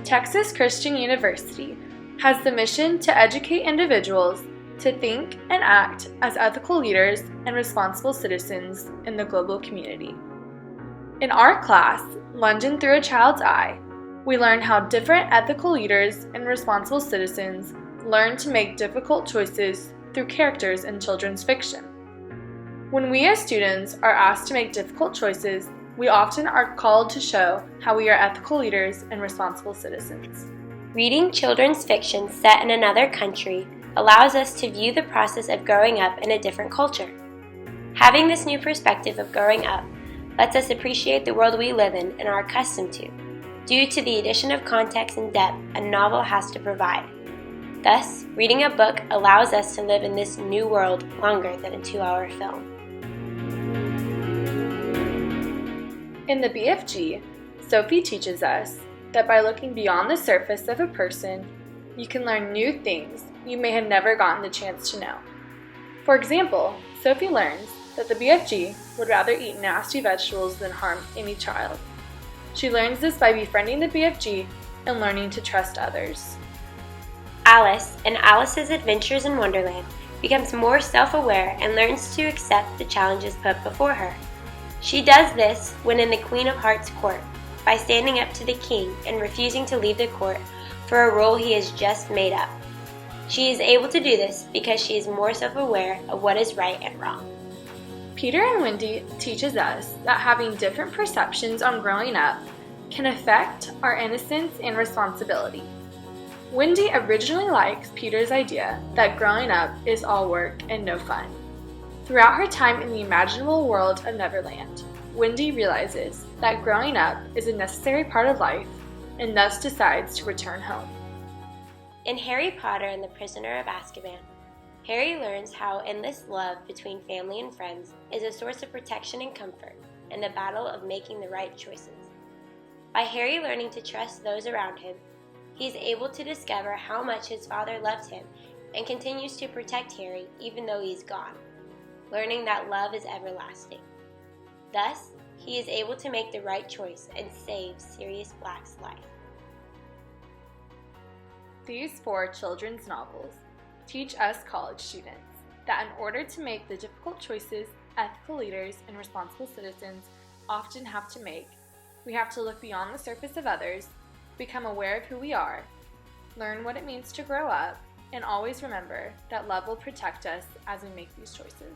Texas Christian University has the mission to educate individuals to think and act as ethical leaders and responsible citizens in the global community. In our class, London Through a Child's Eye, we learn how different ethical leaders and responsible citizens learn to make difficult choices through characters in children's fiction. When we as students are asked to make difficult choices, we often are called to show how we are ethical leaders and responsible citizens. Reading children's fiction set in another country allows us to view the process of growing up in a different culture. Having this new perspective of growing up lets us appreciate the world we live in and are accustomed to, due to the addition of context and depth a novel has to provide. Thus, reading a book allows us to live in this new world longer than a 2-hour film. In the BFG, Sophie teaches us that by looking beyond the surface of a person, you can learn new things you may have never gotten the chance to know. For example, Sophie learns that the BFG would rather eat nasty vegetables than harm any child. She learns this by befriending the BFG and learning to trust others. Alice, in Alice's Adventures in Wonderland, becomes more self-aware and learns to accept the challenges put before her. She does this when in the Queen of Hearts court, by standing up to the king and refusing to leave the court for a rule he has just made up. She is able to do this because she is more self-aware of what is right and wrong. Peter and Wendy teaches us that having different perceptions on growing up can affect our innocence and responsibility. Wendy originally likes Peter's idea that growing up is all work and no fun. Throughout her time in the imaginable world of Neverland, Wendy realizes that growing up is a necessary part of life and thus decides to return home. In Harry Potter and the Prisoner of Azkaban, Harry learns how endless love between family and friends is a source of protection and comfort in the battle of making the right choices. By Harry learning to trust those around him, he is able to discover how much his father loves him and continues to protect Harry even though he is gone, learning that love is everlasting. Thus, he is able to make the right choice and save Sirius Black's life. These 4 children's novels teach us college students that in order to make the difficult choices ethical leaders and responsible citizens often have to make, we have to look beyond the surface of others, become aware of who we are, learn what it means to grow up, and always remember that love will protect us as we make these choices.